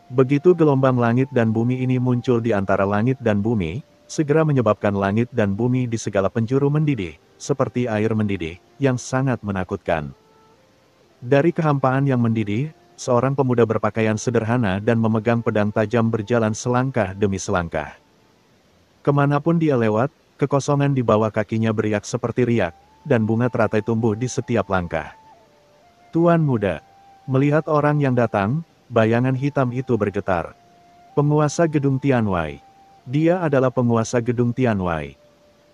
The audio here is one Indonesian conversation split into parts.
Begitu gelombang langit dan bumi ini muncul di antara langit dan bumi, segera menyebabkan langit dan bumi di segala penjuru mendidih, seperti air mendidih, yang sangat menakutkan. Dari kehampaan yang mendidih, seorang pemuda berpakaian sederhana dan memegang pedang tajam berjalan selangkah demi selangkah. Kemanapun dia lewat, kekosongan di bawah kakinya beriak seperti riak, dan bunga teratai tumbuh di setiap langkah. Tuan muda, melihat orang yang datang, bayangan hitam itu bergetar. Penguasa gedung Tianwei. Dia adalah penguasa gedung Tianwei.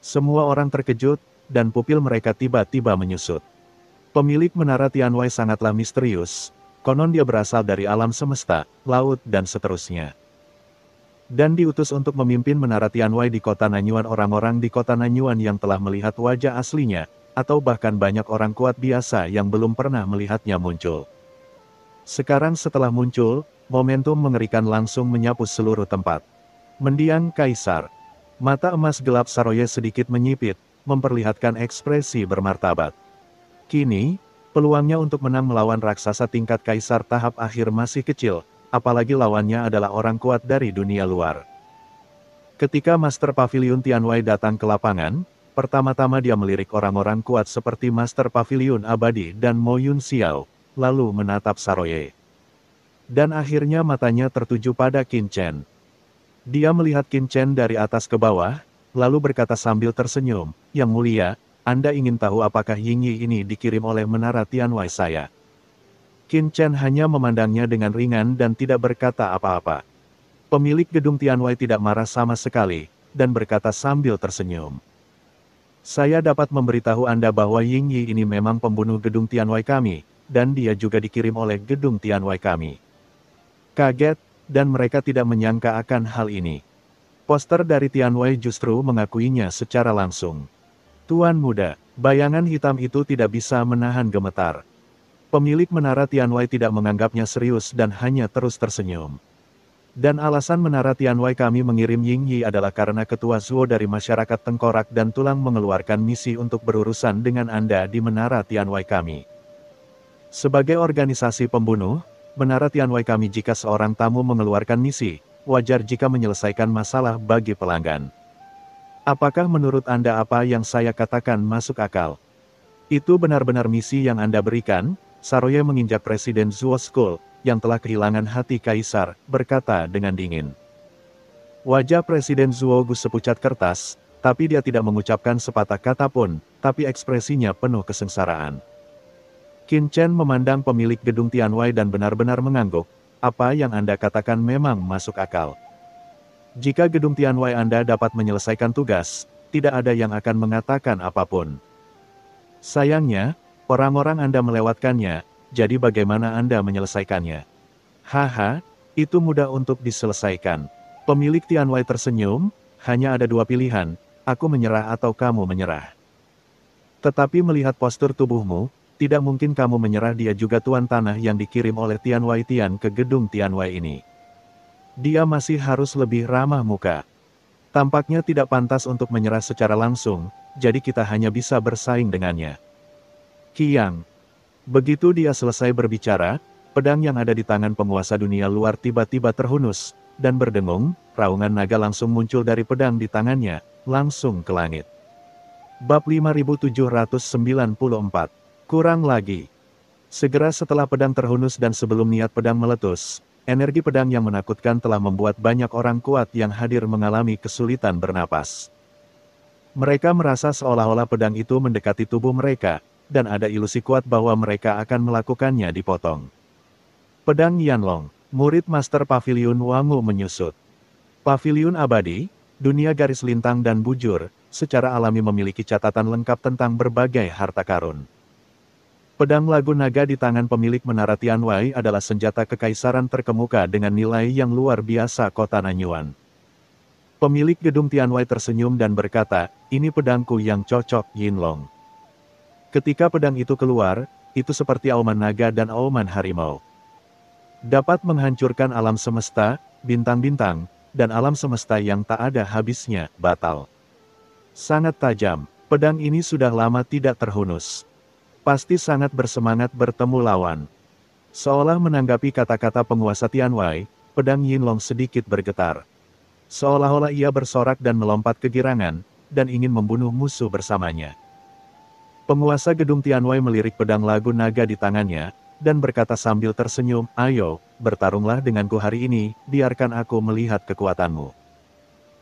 Semua orang terkejut, dan pupil mereka tiba-tiba menyusut. Pemilik menara Tianwei sangatlah misterius, konon dia berasal dari alam semesta, laut dan seterusnya. Dan diutus untuk memimpin menara Tianwei di kota Nanyuan. Orang-orang di kota Nanyuan yang telah melihat wajah aslinya, atau bahkan banyak orang kuat biasa yang belum pernah melihatnya muncul. Sekarang setelah muncul, momentum mengerikan langsung menyapu seluruh tempat. Mendiang Kaisar. Mata emas gelap Saroye sedikit menyipit, memperlihatkan ekspresi bermartabat. Kini, peluangnya untuk menang melawan raksasa tingkat Kaisar tahap akhir masih kecil, apalagi lawannya adalah orang kuat dari dunia luar. Ketika Master Pavilion Tianwei datang ke lapangan, pertama-tama dia melirik orang-orang kuat seperti Master Pavilion Abadi dan Mo Yun Xiao, lalu menatap Saroye. Dan akhirnya matanya tertuju pada Qin Chen. Dia melihat Qin Chen dari atas ke bawah, lalu berkata sambil tersenyum, "Yang mulia, Anda ingin tahu apakah Ying Yi ini dikirim oleh menara Tianwei saya?" Qin Chen hanya memandangnya dengan ringan dan tidak berkata apa-apa. Pemilik gedung Tianwei tidak marah sama sekali, dan berkata sambil tersenyum. "Saya dapat memberitahu Anda bahwa Ying Yi ini memang pembunuh gedung Tianwei kami, dan dia juga dikirim oleh gedung Tianwei kami." Kaget, dan mereka tidak menyangka akan hal ini. Poster dari Tianwei justru mengakuinya secara langsung. "Tuan muda, bayangan hitam itu tidak bisa menahan gemetar." Pemilik menara Tianwei tidak menganggapnya serius dan hanya terus tersenyum. "Dan alasan menara Tianwei kami mengirim Ying Yi adalah karena ketua Zuo dari masyarakat Tengkorak dan Tulang mengeluarkan misi untuk berurusan dengan Anda di menara Tianwei kami. Sebagai organisasi pembunuh, menara Tianwei kami jika seorang tamu mengeluarkan misi, wajar jika menyelesaikan masalah bagi pelanggan. Apakah menurut Anda apa yang saya katakan masuk akal? Itu benar-benar misi yang Anda berikan?" Saroye menginjak Presiden Zuo School, yang telah kehilangan hati Kaisar, berkata dengan dingin. Wajah Presiden Zuo Gus sepucat kertas, tapi dia tidak mengucapkan sepatah kata pun, tapi ekspresinya penuh kesengsaraan. Qin Chen memandang pemilik gedung Tianwei dan benar-benar mengangguk. "Apa yang Anda katakan memang masuk akal. Jika gedung Tianwei Anda dapat menyelesaikan tugas, tidak ada yang akan mengatakan apapun. Sayangnya, orang-orang Anda melewatkannya, jadi bagaimana Anda menyelesaikannya?" "Haha, itu mudah untuk diselesaikan." Pemilik Tianwei tersenyum, "Hanya ada dua pilihan, aku menyerah atau kamu menyerah. Tetapi melihat postur tubuhmu, tidak mungkin kamu menyerah." Dia juga tuan tanah yang dikirim oleh Tianwei Tian ke gedung Tianwei ini. Dia masih harus lebih ramah muka. Tampaknya tidak pantas untuk menyerah secara langsung, jadi kita hanya bisa bersaing dengannya. Qiang. Begitu dia selesai berbicara, pedang yang ada di tangan penguasa dunia luar tiba-tiba terhunus, dan berdengung, raungan naga langsung muncul dari pedang di tangannya, langsung ke langit. Bab 5794. Kurang lagi. Segera setelah pedang terhunus dan sebelum niat pedang meletus, energi pedang yang menakutkan telah membuat banyak orang kuat yang hadir mengalami kesulitan bernapas. Mereka merasa seolah-olah pedang itu mendekati tubuh mereka, dan ada ilusi kuat bahwa mereka akan melakukannya dipotong. Pedang Yanlong, murid Master Pavilion Wangu menyusut. Pavilion Abadi, dunia garis lintang dan bujur, secara alami memiliki catatan lengkap tentang berbagai harta karun. Pedang lagu naga di tangan pemilik menara Tianwei adalah senjata kekaisaran terkemuka dengan nilai yang luar biasa kota Nanyuan. Pemilik gedung Tianwei tersenyum dan berkata, "Ini pedangku yang cocok, Yinlong." Ketika pedang itu keluar, itu seperti auman naga dan auman harimau. Dapat menghancurkan alam semesta, bintang-bintang, dan alam semesta yang tak ada habisnya, batal. Sangat tajam, pedang ini sudah lama tidak terhunus. Pasti sangat bersemangat bertemu lawan. Seolah menanggapi kata-kata penguasa Tianwei, pedang Yinlong sedikit bergetar. Seolah-olah ia bersorak dan melompat kegirangan, dan ingin membunuh musuh bersamanya. Penguasa gedung Tianwei melirik pedang lagu naga di tangannya, dan berkata sambil tersenyum, "Ayo, bertarunglah denganku hari ini, biarkan aku melihat kekuatanmu."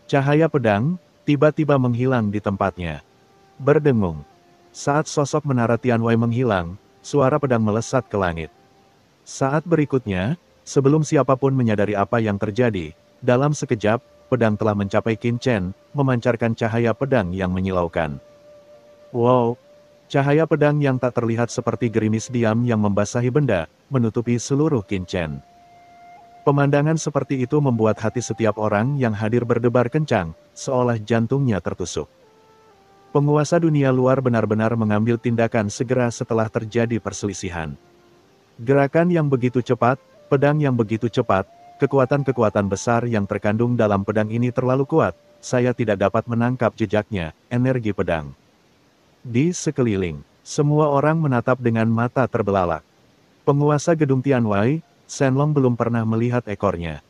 Cahaya pedang, tiba-tiba menghilang di tempatnya. Berdengung. Saat sosok menara Tianwei menghilang, suara pedang melesat ke langit. Saat berikutnya, sebelum siapapun menyadari apa yang terjadi, dalam sekejap, pedang telah mencapai Qin Chen, memancarkan cahaya pedang yang menyilaukan. Wow! Cahaya pedang yang tak terlihat seperti gerimis diam yang membasahi benda, menutupi seluruh Qin Chen. Pemandangan seperti itu membuat hati setiap orang yang hadir berdebar kencang, seolah jantungnya tertusuk. Penguasa dunia luar benar-benar mengambil tindakan segera setelah terjadi perselisihan. Gerakan yang begitu cepat, pedang yang begitu cepat, kekuatan-kekuatan besar yang terkandung dalam pedang ini terlalu kuat, saya tidak dapat menangkap jejaknya, energi pedang. Di sekeliling, semua orang menatap dengan mata terbelalak. Penguasa gedung Tianwei, Shenlong belum pernah melihat ekornya.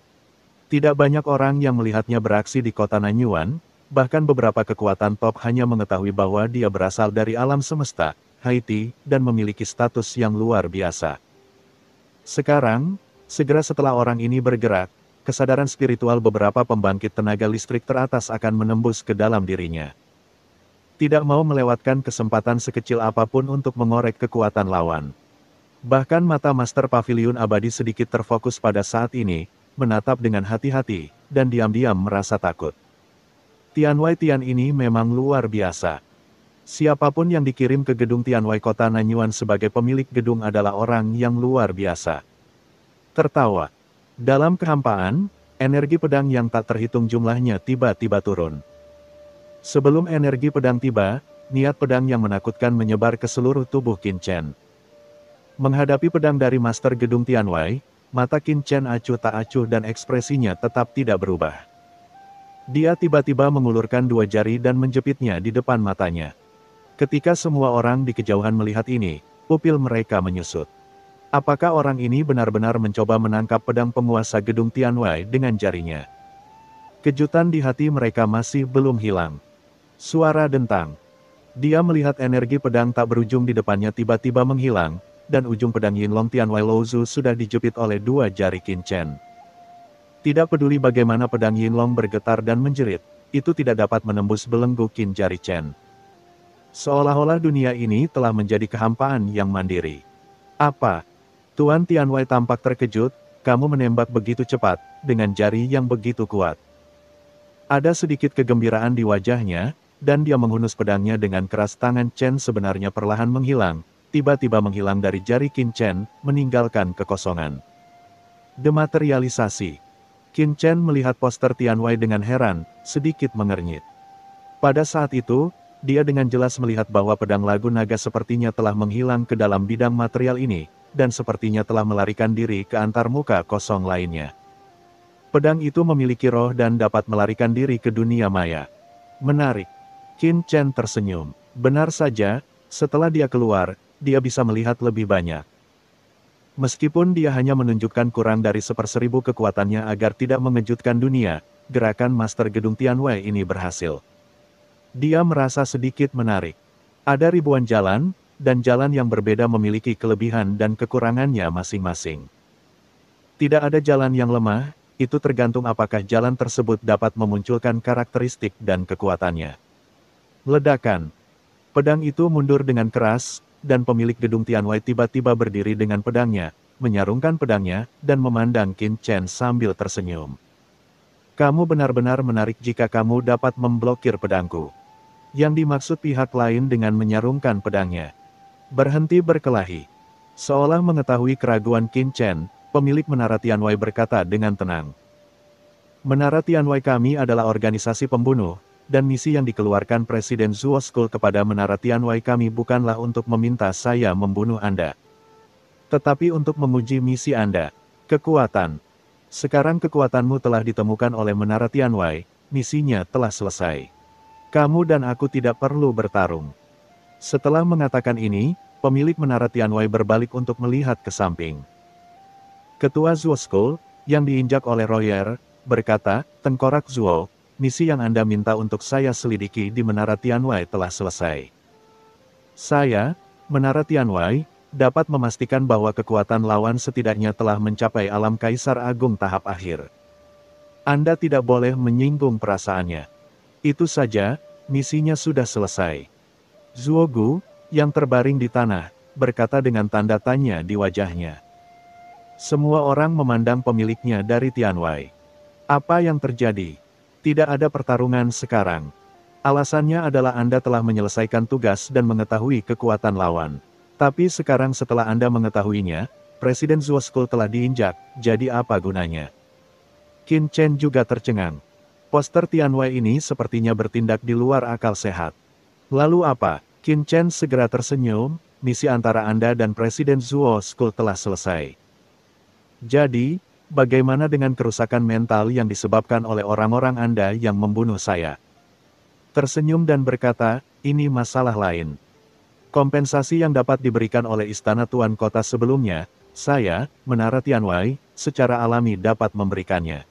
Tidak banyak orang yang melihatnya beraksi di kota Nanyuan, bahkan beberapa kekuatan top hanya mengetahui bahwa dia berasal dari alam semesta, Haiti, dan memiliki status yang luar biasa. Sekarang, segera setelah orang ini bergerak, kesadaran spiritual beberapa pembangkit tenaga listrik teratas akan menembus ke dalam dirinya. Tidak mau melewatkan kesempatan sekecil apapun untuk mengorek kekuatan lawan. Bahkan mata Master Pavilion Abadi sedikit terfokus pada saat ini, menatap dengan hati-hati, dan diam-diam merasa takut. Tianwei Tian ini memang luar biasa. Siapapun yang dikirim ke gedung Tianwei kota Nanyuan sebagai pemilik gedung adalah orang yang luar biasa. Tertawa. Dalam kehampaan, energi pedang yang tak terhitung jumlahnya tiba-tiba turun. Sebelum energi pedang tiba, niat pedang yang menakutkan menyebar ke seluruh tubuh Qin Chen. Menghadapi pedang dari Master Gedung Tianwei, mata Qin Chen acuh tak acuh dan ekspresinya tetap tidak berubah. Dia tiba-tiba mengulurkan dua jari dan menjepitnya di depan matanya. Ketika semua orang di kejauhan melihat ini, pupil mereka menyusut. Apakah orang ini benar-benar mencoba menangkap pedang penguasa Gedung Tianwei dengan jarinya? Kejutan di hati mereka masih belum hilang. Suara dentang. Dia melihat energi pedang tak berujung di depannya tiba-tiba menghilang, dan ujung pedang Yinlong Tianwei Lozu sudah dijepit oleh dua jari Qin Chen. Tidak peduli bagaimana pedang Yinlong bergetar dan menjerit, itu tidak dapat menembus belenggu Qin jari Chen. Seolah-olah dunia ini telah menjadi kehampaan yang mandiri. Apa? Tuan Tianwei tampak terkejut, kamu menembak begitu cepat, dengan jari yang begitu kuat. Ada sedikit kegembiraan di wajahnya, dan dia menghunus pedangnya dengan keras. Tangan Chen sebenarnya perlahan menghilang, tiba-tiba menghilang dari jari Qin Chen, meninggalkan kekosongan. Dematerialisasi. Qin Chen melihat poster Tianwei dengan heran, sedikit mengernyit. Pada saat itu, dia dengan jelas melihat bahwa pedang lagu naga sepertinya telah menghilang ke dalam bidang material ini, dan sepertinya telah melarikan diri ke antarmuka kosong lainnya. Pedang itu memiliki roh dan dapat melarikan diri ke dunia maya. Menarik. Qin Chen tersenyum. Benar saja, setelah dia keluar, dia bisa melihat lebih banyak. Meskipun dia hanya menunjukkan kurang dari 1/1000 kekuatannya agar tidak mengejutkan dunia, gerakan Master Gedung Tianwei ini berhasil. Dia merasa sedikit menarik. Ada ribuan jalan, dan jalan yang berbeda memiliki kelebihan dan kekurangannya masing-masing. Tidak ada jalan yang lemah, itu tergantung apakah jalan tersebut dapat memunculkan karakteristik dan kekuatannya. Ledakan. Pedang itu mundur dengan keras, dan pemilik gedung Tianwei tiba-tiba berdiri dengan pedangnya, menyarungkan pedangnya, dan memandang Qin Chen sambil tersenyum. Kamu benar-benar menarik jika kamu dapat memblokir pedangku. Yang dimaksud pihak lain dengan menyarungkan pedangnya. Berhenti berkelahi. Seolah mengetahui keraguan Qin Chen, pemilik Menara Tianwei berkata dengan tenang. Menara Tianwei kami adalah organisasi pembunuh, dan misi yang dikeluarkan Presiden Zuo School kepada Menara Tianwei kami bukanlah untuk meminta saya membunuh Anda. Tetapi untuk menguji misi Anda. Kekuatan. Sekarang kekuatanmu telah ditemukan oleh Menara Tianwei, misinya telah selesai. Kamu dan aku tidak perlu bertarung. Setelah mengatakan ini, pemilik Menara Tianwei berbalik untuk melihat ke samping. Ketua Zuo School, yang diinjak oleh Royer, berkata, Tengkorak Zuo, misi yang Anda minta untuk saya selidiki di Menara Tianwei telah selesai. Saya, Menara Tianwei, dapat memastikan bahwa kekuatan lawan setidaknya telah mencapai alam Kaisar Agung tahap akhir. Anda tidak boleh menyinggung perasaannya. Itu saja, misinya sudah selesai. Zuo Gu, yang terbaring di tanah, berkata dengan tanda tanya di wajahnya. Semua orang memandang pemiliknya dari Tianwei. Apa yang terjadi? Tidak ada pertarungan sekarang. Alasannya adalah Anda telah menyelesaikan tugas dan mengetahui kekuatan lawan. Tapi sekarang setelah Anda mengetahuinya, Presiden Zuo School telah diinjak, jadi apa gunanya? Qin Chen juga tercengang. Poster Tianwei ini sepertinya bertindak di luar akal sehat. Lalu apa? Qin Chen segera tersenyum, misi antara Anda dan Presiden Zuo School telah selesai. Jadi, bagaimana dengan kerusakan mental yang disebabkan oleh orang-orang Anda yang membunuh saya? Tersenyum dan berkata, ini masalah lain. Kompensasi yang dapat diberikan oleh Istana Tuan Kota sebelumnya, saya, Menara Tianwei, secara alami dapat memberikannya.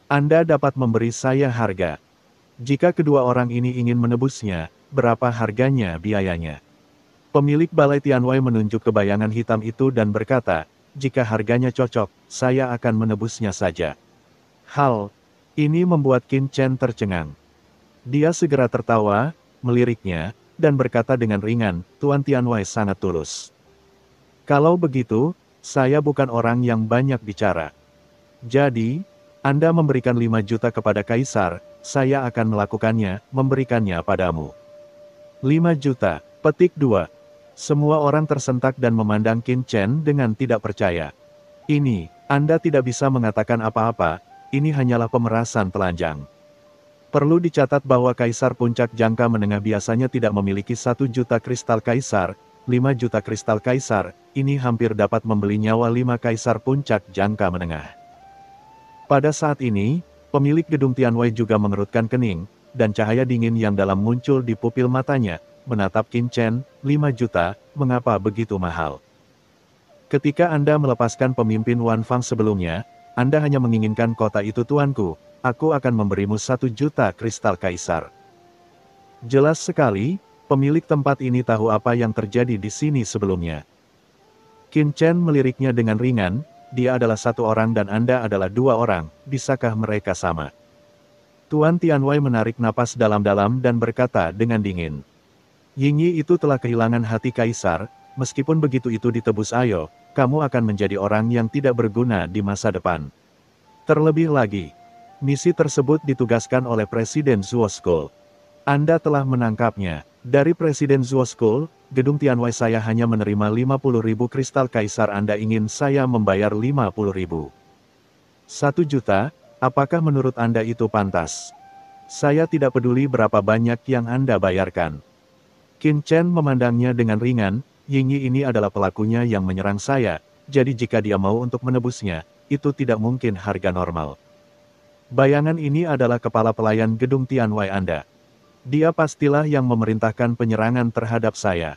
Anda dapat memberi saya harga. Jika kedua orang ini ingin menebusnya, berapa harganya biayanya? Pemilik Balai Tianwei menunjuk ke bayangan hitam itu dan berkata, jika harganya cocok, saya akan menebusnya saja. Hal ini membuat Qin Chen tercengang. Dia segera tertawa, meliriknya, dan berkata dengan ringan, Tuan Tianwei sangat tulus. Kalau begitu, saya bukan orang yang banyak bicara. Jadi, Anda memberikan 5 juta kepada Kaisar, saya akan melakukannya, memberikannya padamu. 5 juta, petik 2. Semua orang tersentak dan memandang Qin Chen dengan tidak percaya. Ini, Anda tidak bisa mengatakan apa-apa, ini hanyalah pemerasan telanjang. Perlu dicatat bahwa Kaisar Puncak Jangka Menengah biasanya tidak memiliki 1 juta kristal Kaisar, 5 juta kristal Kaisar, ini hampir dapat membeli nyawa 5 Kaisar Puncak Jangka Menengah. Pada saat ini, pemilik gedung Tianwei juga mengerutkan kening, dan cahaya dingin yang dalam muncul di pupil matanya, menatap Qin Chen, 5 juta, mengapa begitu mahal? Ketika Anda melepaskan pemimpin Wan Fang sebelumnya, Anda hanya menginginkan kota itu tuanku, aku akan memberimu 1 juta kristal Kaisar. Jelas sekali, pemilik tempat ini tahu apa yang terjadi di sini sebelumnya. Qin Chen meliriknya dengan ringan, dia adalah 1 orang dan Anda adalah 2 orang, bisakah mereka sama? Tuan Tianwei menarik napas dalam-dalam dan berkata dengan dingin. Yingyi itu telah kehilangan hati Kaisar, meskipun begitu itu ditebus ayo, kamu akan menjadi orang yang tidak berguna di masa depan. Terlebih lagi, misi tersebut ditugaskan oleh Presiden Zuo School. Anda telah menangkapnya. Dari Presiden Zuo School, gedung Tianwei saya hanya menerima 50.000 kristal Kaisar. Anda ingin saya membayar 50.000. 1 juta, apakah menurut Anda itu pantas? Saya tidak peduli berapa banyak yang Anda bayarkan. Qin Chen memandangnya dengan ringan, Yingyi ini adalah pelakunya yang menyerang saya, jadi jika dia mau untuk menebusnya, itu tidak mungkin harga normal. Bayangan ini adalah kepala pelayan gedung Tianwei Anda. Dia pastilah yang memerintahkan penyerangan terhadap saya.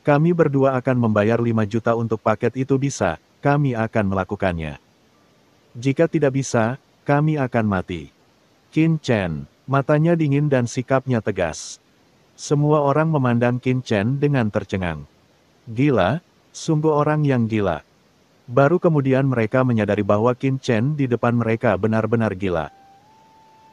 Kami berdua akan membayar 5 juta untuk paket itu bisa, kami akan melakukannya. Jika tidak bisa, kami akan mati. Qin Chen, matanya dingin dan sikapnya tegas. Semua orang memandang Qin Chen dengan tercengang. Gila, sungguh orang yang gila. Baru kemudian mereka menyadari bahwa Qin Chen di depan mereka benar-benar gila.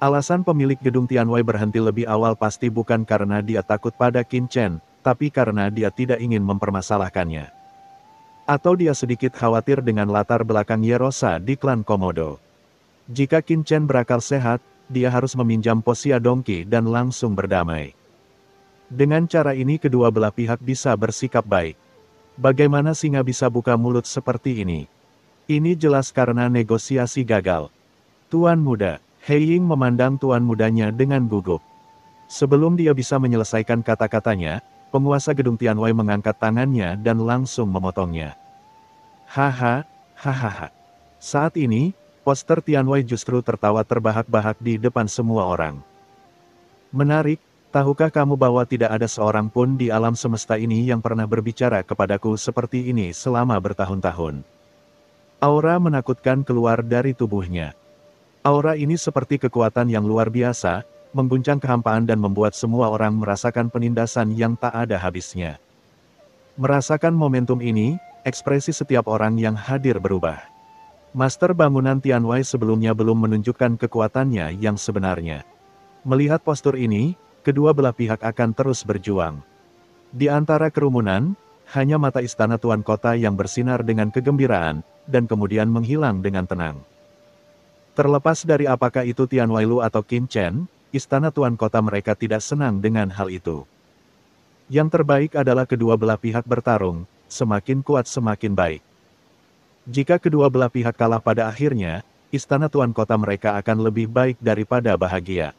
Alasan pemilik gedung Tianwei berhenti lebih awal pasti bukan karena dia takut pada Qin Chen, tapi karena dia tidak ingin mempermasalahkannya. Atau dia sedikit khawatir dengan latar belakang Yerosa di klan Komodo. Jika Qin Chen berakal sehat, dia harus meminjam Posia Dongki dan langsung berdamai. Dengan cara ini kedua belah pihak bisa bersikap baik. Bagaimana singa bisa buka mulut seperti ini? Ini jelas karena negosiasi gagal. Tuan muda, He Ying memandang tuan mudanya dengan gugup. Sebelum dia bisa menyelesaikan kata-katanya, penguasa gedung Tianwei mengangkat tangannya dan langsung memotongnya. Haha, hahaha. Saat ini, poster Tianwei justru tertawa terbahak-bahak di depan semua orang. Menarik, tahukah kamu bahwa tidak ada seorang pun di alam semesta ini yang pernah berbicara kepadaku seperti ini selama bertahun-tahun? Aura menakutkan keluar dari tubuhnya. Aura ini seperti kekuatan yang luar biasa, mengguncang kehampaan dan membuat semua orang merasakan penindasan yang tak ada habisnya. Merasakan momentum ini, ekspresi setiap orang yang hadir berubah. Master bangunan Tianwei sebelumnya belum menunjukkan kekuatannya yang sebenarnya. Melihat postur ini, kedua belah pihak akan terus berjuang. Di antara kerumunan, hanya mata istana Tuan Kota yang bersinar dengan kegembiraan, dan kemudian menghilang dengan tenang. Terlepas dari apakah itu Tianwei Lu atau Qin Chen, istana Tuan Kota mereka tidak senang dengan hal itu. Yang terbaik adalah kedua belah pihak bertarung, semakin kuat semakin baik. Jika kedua belah pihak kalah pada akhirnya, istana Tuan Kota mereka akan lebih baik daripada bahagia.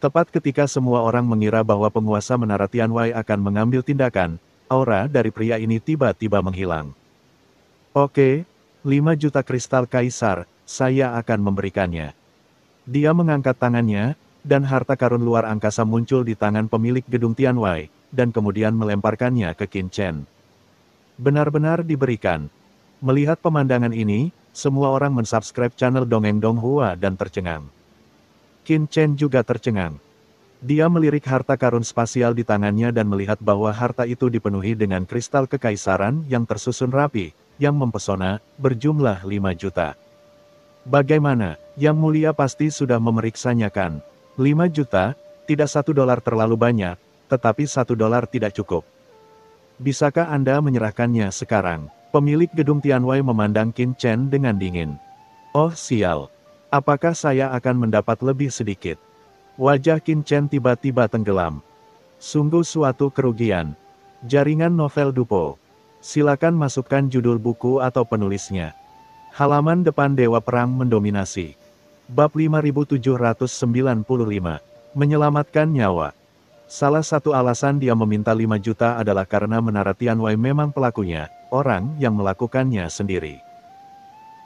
Tepat ketika semua orang mengira bahwa penguasa Menara Tianwei akan mengambil tindakan, aura dari pria ini tiba-tiba menghilang. Oke, 5 juta kristal kaisar, saya akan memberikannya. Dia mengangkat tangannya, dan harta karun luar angkasa muncul di tangan pemilik gedung Tianwei, dan kemudian melemparkannya ke Qin Chen. Benar-benar diberikan. Melihat pemandangan ini, semua orang mensubscribe channel Dongeng Donghua dan tercengang. Qin Chen juga tercengang. Dia melirik harta karun spasial di tangannya dan melihat bahwa harta itu dipenuhi dengan kristal kekaisaran yang tersusun rapi, yang mempesona, berjumlah 5 juta. Bagaimana, Yang Mulia pasti sudah memeriksanya kan? 5 juta, tidak $1 terlalu banyak, tetapi $1 tidak cukup. Bisakah Anda menyerahkannya sekarang? Pemilik gedung Tianwei memandang Qin Chen dengan dingin. Oh sial, apakah saya akan mendapat lebih sedikit? Wajah Qin Chen tiba-tiba tenggelam. Sungguh suatu kerugian. Jaringan novel Dupo. Silakan masukkan judul buku atau penulisnya. Halaman depan Dewa Perang mendominasi. Bab 5795. Menyelamatkan nyawa. Salah satu alasan dia meminta 5 juta adalah karena Menara Tianwei memang pelakunya, orang yang melakukannya sendiri.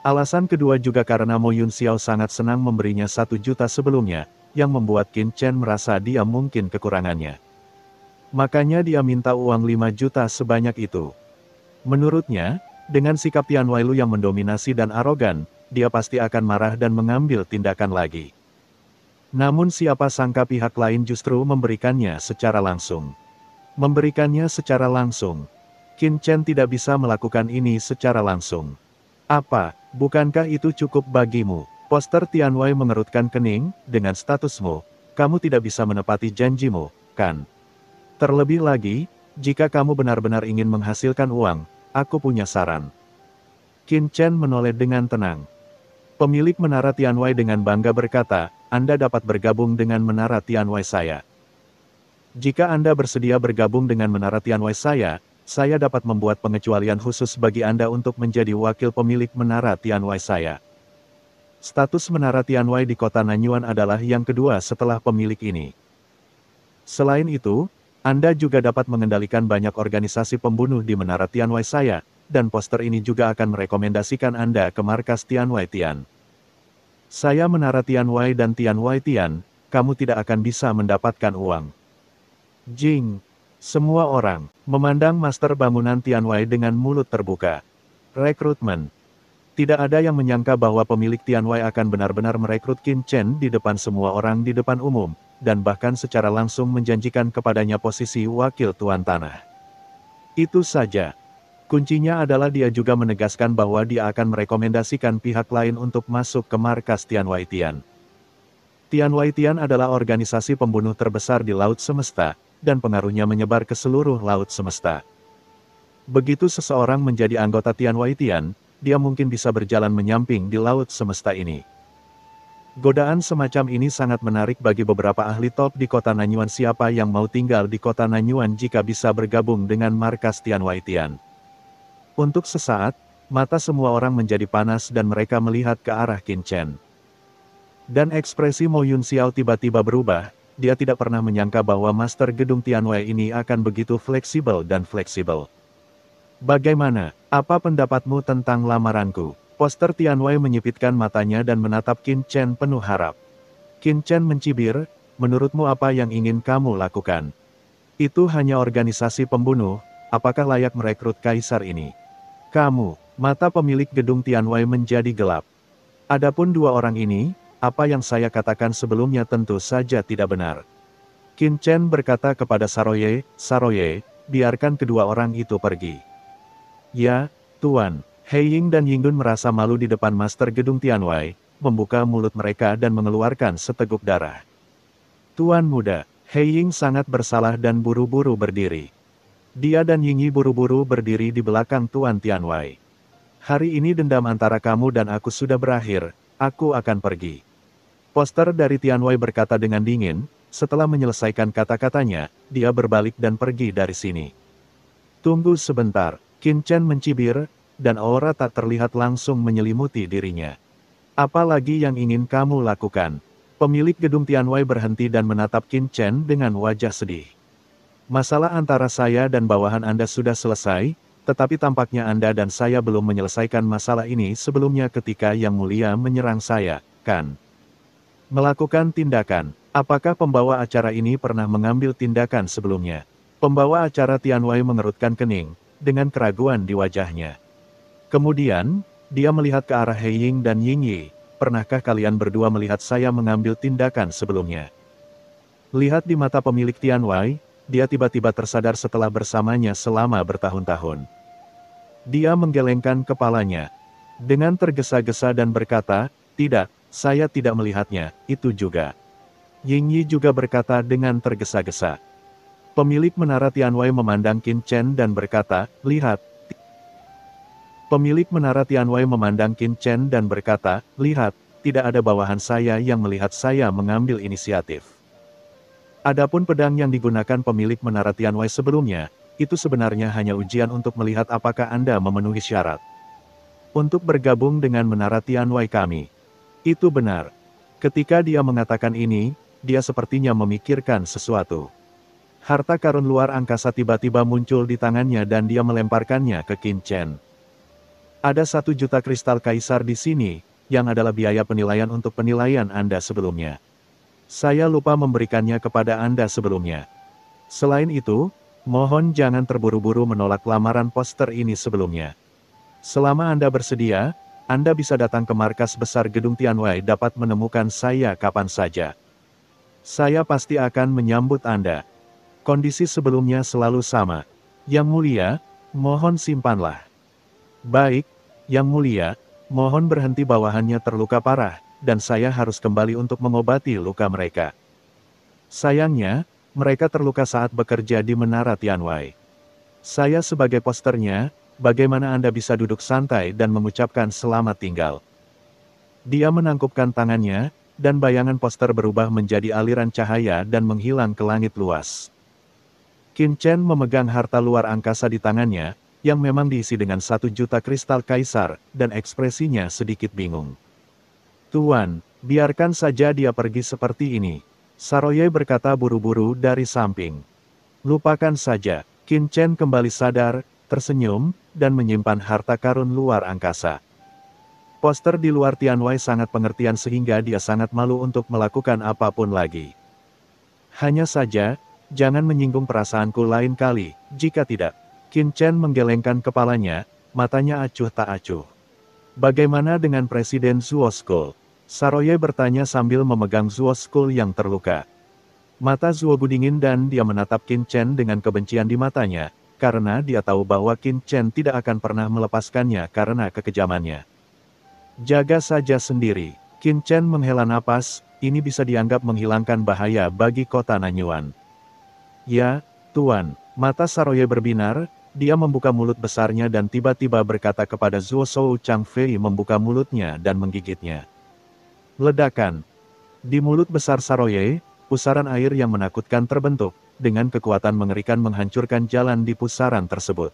Alasan kedua juga karena Mo Yun Xiao sangat senang memberinya 1 juta sebelumnya, yang membuat Qin Chen merasa dia mungkin kekurangannya. Makanya dia minta uang 5 juta sebanyak itu. Menurutnya, dengan sikap Tianwei Lu yang mendominasi dan arogan, dia pasti akan marah dan mengambil tindakan lagi. Namun siapa sangka pihak lain justru memberikannya secara langsung. Memberikannya secara langsung. Qin Chen tidak bisa melakukan ini secara langsung. Apa, bukankah itu cukup bagimu? Poster Tianwei mengerutkan kening, dengan statusmu, kamu tidak bisa menepati janjimu, kan? Terlebih lagi, jika kamu benar-benar ingin menghasilkan uang, aku punya saran. Qin Chen menoleh dengan tenang. Pemilik Menara Tianwei dengan bangga berkata, Anda dapat bergabung dengan Menara Tianwei saya. Jika Anda bersedia bergabung dengan Menara Tianwei saya dapat membuat pengecualian khusus bagi Anda untuk menjadi wakil pemilik Menara Tianwei saya. Status Menara Tianwei di kota Nanyuan adalah yang kedua setelah pemilik ini. Selain itu, Anda juga dapat mengendalikan banyak organisasi pembunuh di Menara Tianwei saya, dan poster ini juga akan merekomendasikan Anda ke markas Tianwei Tian. Saya Menara Tianwei dan Tianwei Tian, kamu tidak akan bisa mendapatkan uang. Jing. Semua orang memandang master bangunan Tianwei dengan mulut terbuka. Rekrutmen. Tidak ada yang menyangka bahwa pemilik Tianwei akan benar-benar merekrut Qin Chen di depan semua orang di depan umum, dan bahkan secara langsung menjanjikan kepadanya posisi wakil tuan tanah. Itu saja. Kuncinya adalah dia juga menegaskan bahwa dia akan merekomendasikan pihak lain untuk masuk ke markas Tianwei Tian. Tianwei Tian adalah organisasi pembunuh terbesar di Laut Semesta, dan pengaruhnya menyebar ke seluruh Laut Semesta. Begitu seseorang menjadi anggota Tianwei Tian, dia mungkin bisa berjalan menyamping di Laut Semesta ini. Godaan semacam ini sangat menarik bagi beberapa ahli top di kota Nanyuan. Siapa yang mau tinggal di kota Nanyuan jika bisa bergabung dengan markas Tianwei Tian? Untuk sesaat, mata semua orang menjadi panas dan mereka melihat ke arah Qin Chen. Dan ekspresi Mo Yun Xiao tiba-tiba berubah, dia tidak pernah menyangka bahwa master gedung Tianwei ini akan begitu fleksibel dan fleksibel. Bagaimana, apa pendapatmu tentang lamaranku? Poster Tianwei menyipitkan matanya dan menatap Qin Chen penuh harap. Qin Chen mencibir, menurutmu apa yang ingin kamu lakukan? Itu hanya organisasi pembunuh, apakah layak merekrut kaisar ini? Kamu, Mata pemilik gedung Tianwei menjadi gelap. Adapun dua orang ini, apa yang saya katakan sebelumnya tentu saja tidak benar. Qin Chen berkata kepada Saroye, "Saroye, biarkan kedua orang itu pergi." "Ya, Tuan." He Ying dan Yingdun merasa malu di depan master gedung Tianwei, membuka mulut mereka dan mengeluarkan seteguk darah. "Tuan muda." He Ying sangat bersalah dan buru-buru berdiri. Dia dan Yingyi buru-buru berdiri di belakang Tuan Tianwei. "Hari ini dendam antara kamu dan aku sudah berakhir, aku akan pergi." Poster dari Tianwei berkata dengan dingin, setelah menyelesaikan kata-katanya, dia berbalik dan pergi dari sini. "Tunggu sebentar." Qin Chen mencibir, dan aura tak terlihat langsung menyelimuti dirinya. "Apa lagi yang ingin kamu lakukan?" Pemilik gedung Tianwei berhenti dan menatap Qin Chen dengan wajah sedih. "Masalah antara saya dan bawahan Anda sudah selesai, tetapi tampaknya Anda dan saya belum menyelesaikan masalah ini sebelumnya ketika Yang Mulia menyerang saya, kan?" "Melakukan tindakan. Apakah pembawa acara ini pernah mengambil tindakan sebelumnya?" Pembawa acara Tianwei mengerutkan kening, dengan keraguan di wajahnya. Kemudian, dia melihat ke arah He Ying dan Yingyi. "Pernahkah kalian berdua melihat saya mengambil tindakan sebelumnya?" Lihat di mata pemilik Tianwei, dia tiba-tiba tersadar setelah bersamanya selama bertahun-tahun. Dia menggelengkan kepalanya dengan tergesa-gesa dan berkata, "Tidak, saya tidak melihatnya, itu juga." Yingyi juga berkata dengan tergesa-gesa. Pemilik menara Tianwei memandang Qin Chen dan berkata, "Lihat." Pemilik menara Tianwei memandang Qin Chen dan berkata, "Lihat, tidak ada bawahan saya yang melihat saya mengambil inisiatif." Adapun pedang yang digunakan pemilik menara Tianwei sebelumnya, itu sebenarnya hanya ujian untuk melihat apakah Anda memenuhi syarat untuk bergabung dengan menara Tianwei kami. Itu benar. Ketika dia mengatakan ini, dia sepertinya memikirkan sesuatu. Harta karun luar angkasa tiba-tiba muncul di tangannya dan dia melemparkannya ke Qin Chen. "Ada 1 juta kristal kaisar di sini, yang adalah biaya penilaian untuk penilaian Anda sebelumnya. Saya lupa memberikannya kepada Anda sebelumnya. Selain itu, mohon jangan terburu-buru menolak lamaran poster ini sebelumnya. Selama Anda bersedia, Anda bisa datang ke markas besar gedung Tianwei dapat menemukan saya kapan saja. Saya pasti akan menyambut Anda. Kondisi sebelumnya selalu sama. Yang Mulia, mohon simpanlah." "Baik, Yang Mulia, mohon berhenti bawahannya terluka parah, dan saya harus kembali untuk mengobati luka mereka. Sayangnya, mereka terluka saat bekerja di menara Tianwei. Saya sebagai posternya, bagaimana Anda bisa duduk santai dan mengucapkan selamat tinggal?" Dia menangkupkan tangannya, dan bayangan poster berubah menjadi aliran cahaya dan menghilang ke langit luas. Qin Chen memegang harta luar angkasa di tangannya, yang memang diisi dengan 1 juta kristal kaisar, dan ekspresinya sedikit bingung. "Tuan, biarkan saja dia pergi seperti ini." Saroye berkata buru-buru dari samping. "Lupakan saja." Qin Chen kembali sadar, tersenyum, dan menyimpan harta karun luar angkasa. Poster di luar Tianwei sangat pengertian sehingga dia sangat malu untuk melakukan apapun lagi. "Hanya saja, jangan menyinggung perasaanku lain kali, jika tidak." Qin Chen menggelengkan kepalanya, matanya acuh tak acuh. "Bagaimana dengan Presiden Zuo School?" Saroye bertanya sambil memegang Zuo School yang terluka. Mata Zuo dingin dan dia menatap Qin Chen dengan kebencian di matanya, karena dia tahu bahwa Qin Chen tidak akan pernah melepaskannya karena kekejamannya. "Jaga saja sendiri." Qin Chen menghela napas, ini bisa dianggap menghilangkan bahaya bagi kota Nanyuan. "Ya, Tuan." Mata Saroye berbinar, dia membuka mulut besarnya dan tiba-tiba berkata kepada Zuo Shou Chang Fei membuka mulutnya dan menggigitnya. Ledakan. Di mulut besar Saroye, pusaran air yang menakutkan terbentuk, dengan kekuatan mengerikan menghancurkan jalan di pusaran tersebut.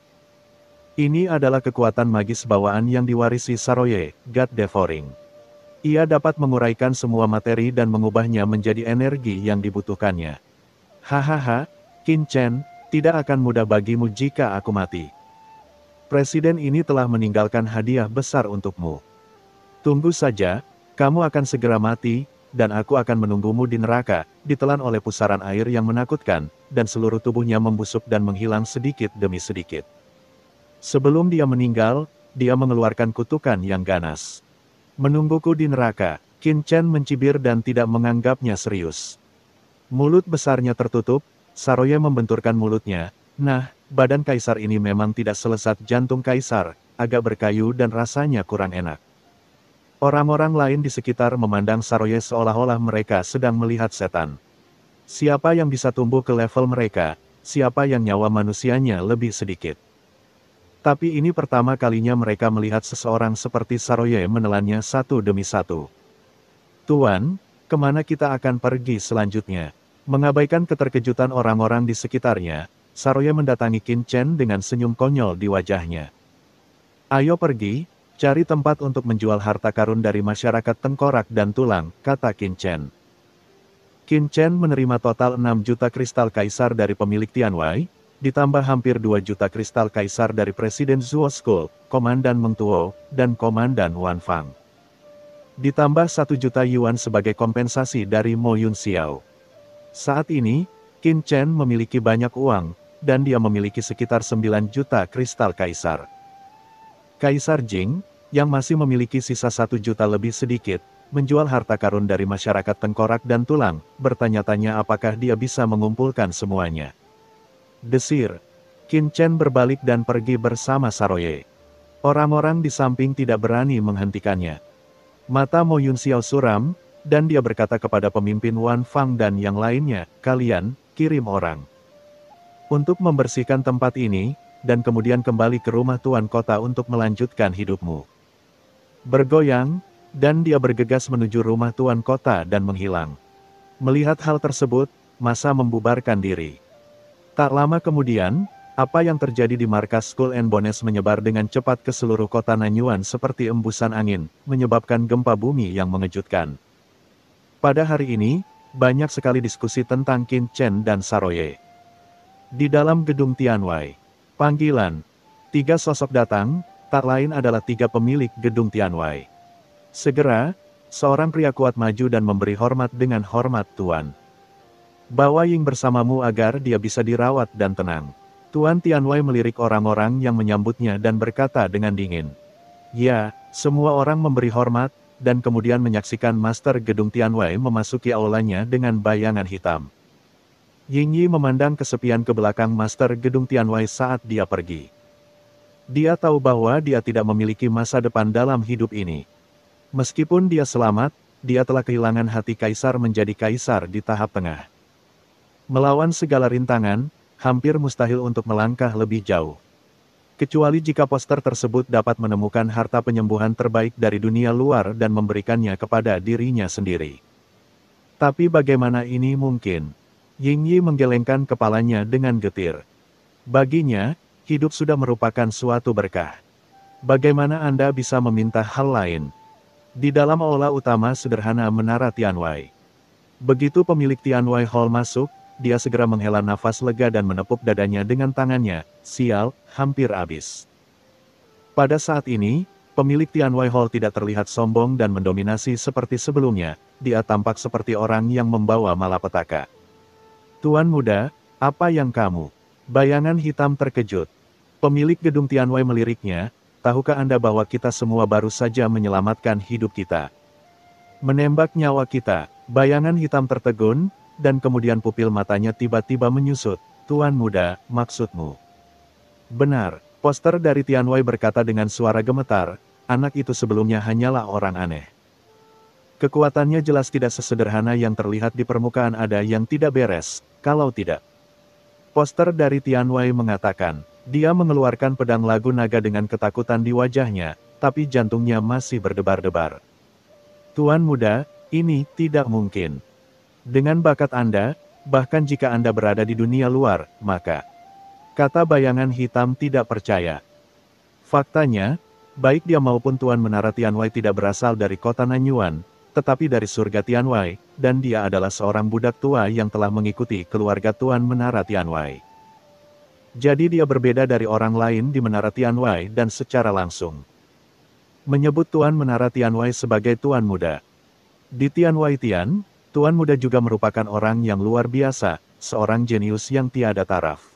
Ini adalah kekuatan magis bawaan yang diwarisi Saroye, God Devouring. Ia dapat menguraikan semua materi dan mengubahnya menjadi energi yang dibutuhkannya. "Hahaha, Qin Chen, tidak akan mudah bagimu jika aku mati. Presiden ini telah meninggalkan hadiah besar untukmu. Tunggu saja, kamu akan segera mati, dan aku akan menunggumu di neraka," ditelan oleh pusaran air yang menakutkan, dan seluruh tubuhnya membusuk dan menghilang sedikit demi sedikit. Sebelum dia meninggal, dia mengeluarkan kutukan yang ganas. Menungguku di neraka, Qin Chen mencibir dan tidak menganggapnya serius. Mulut besarnya tertutup, Saroye membenturkan mulutnya. Nah, badan kaisar ini memang tidak selesat jantung kaisar, agak berkayu dan rasanya kurang enak. Orang-orang lain di sekitar memandang Saroye seolah-olah mereka sedang melihat setan. Siapa yang bisa tumbuh ke level mereka, siapa yang nyawa manusianya lebih sedikit. Tapi ini pertama kalinya mereka melihat seseorang seperti Saroye menelannya satu demi satu. Tuan, kemana kita akan pergi selanjutnya? Mengabaikan keterkejutan orang-orang di sekitarnya, Saroye mendatangi Qin Chen dengan senyum konyol di wajahnya. Ayo pergi, cari tempat untuk menjual harta karun dari masyarakat tengkorak dan tulang, kata Qin Chen. Qin Chen menerima total 6 juta kristal kaisar dari pemilik Tianwei, ditambah hampir 2 juta kristal kaisar dari Presiden Zuo School, Komandan Meng Tuo, dan Komandan Wan Fang. Ditambah 1 juta yuan sebagai kompensasi dari Mo Yun Xiao. Saat ini, Qin Chen memiliki banyak uang, dan dia memiliki sekitar 9 juta kristal kaisar. Kaisar Jing, yang masih memiliki sisa 1 juta lebih sedikit, menjual harta karun dari masyarakat tengkorak dan tulang, bertanya-tanya apakah dia bisa mengumpulkan semuanya. Desir. Qin Chen berbalik dan pergi bersama Saroye. Orang-orang di samping tidak berani menghentikannya. Mata Mo Yun Xiao suram, dan dia berkata kepada pemimpin Wan Fang dan yang lainnya, kalian, kirim orang untuk membersihkan tempat ini, dan kemudian kembali ke rumah tuan kota untuk melanjutkan hidupmu. Bergoyang, dan dia bergegas menuju rumah tuan kota dan menghilang. Melihat hal tersebut, massa membubarkan diri. Tak lama kemudian, apa yang terjadi di markas Skull and Bones menyebar dengan cepat ke seluruh kota Nanyuan seperti embusan angin, menyebabkan gempa bumi yang mengejutkan. Pada hari ini, banyak sekali diskusi tentang Qin Chen dan Saroye. Di dalam gedung Tianwei, panggilan. 3 sosok datang, tak lain adalah 3 pemilik gedung Tianwei. Segera, seorang pria kuat maju dan memberi hormat dengan hormat Tuan. Bawa Ying bersamamu agar dia bisa dirawat dan tenang. Tuan Tianwei melirik orang-orang yang menyambutnya dan berkata dengan dingin. Ya, semua orang memberi hormat, dan kemudian menyaksikan Master Gedung Tianwei memasuki aulanya dengan bayangan hitam. Ying Yi memandang kesepian ke belakang Master Gedung Tianwei saat dia pergi. Dia tahu bahwa dia tidak memiliki masa depan dalam hidup ini. Meskipun dia selamat, dia telah kehilangan hati kaisar menjadi kaisar di tahap tengah. Melawan segala rintangan, hampir mustahil untuk melangkah lebih jauh. Kecuali jika poster tersebut dapat menemukan harta penyembuhan terbaik dari dunia luar dan memberikannya kepada dirinya sendiri. Tapi bagaimana ini mungkin? Ying Yi menggelengkan kepalanya dengan getir. Baginya, hidup sudah merupakan suatu berkah. Bagaimana Anda bisa meminta hal lain? Di dalam aula utama sederhana menara Tianwei. Begitu pemilik Tianwei Hall masuk, dia segera menghela nafas lega dan menepuk dadanya dengan tangannya. Sial, hampir habis. Pada saat ini, pemilik Tianwei Hall tidak terlihat sombong dan mendominasi seperti sebelumnya. Dia tampak seperti orang yang membawa malapetaka. Tuan muda, apa yang kamu? Bayangan hitam terkejut. Pemilik gedung Tianwei meliriknya. Tahukah Anda bahwa kita semua baru saja menyelamatkan hidup kita? Menembak nyawa kita. Bayangan hitam tertegun, dan kemudian pupil matanya tiba-tiba menyusut. Tuan muda, maksudmu? Benar, poster dari Tianwei berkata dengan suara gemetar, anak itu sebelumnya hanyalah orang aneh. Kekuatannya jelas tidak sesederhana yang terlihat di permukaan, ada yang tidak beres, kalau tidak. Poster dari Tianwei mengatakan, dia mengeluarkan pedang lagu naga dengan ketakutan di wajahnya, tapi jantungnya masih berdebar-debar. Tuan muda, ini tidak mungkin. Dengan bakat Anda, bahkan jika Anda berada di dunia luar, maka... Kata bayangan hitam tidak percaya. Faktanya, baik dia maupun Tuan Menara Tianwei tidak berasal dari kota Nanyuan, tetapi dari surga Tianwei, dan dia adalah seorang budak tua yang telah mengikuti keluarga Tuan Menara Tianwei. Jadi dia berbeda dari orang lain di Menara Tianwei dan secara langsung menyebut Tuan Menara Tianwei sebagai Tuan Muda. Di Tianwei Tian, Tuan Muda juga merupakan orang yang luar biasa, seorang jenius yang tiada taraf.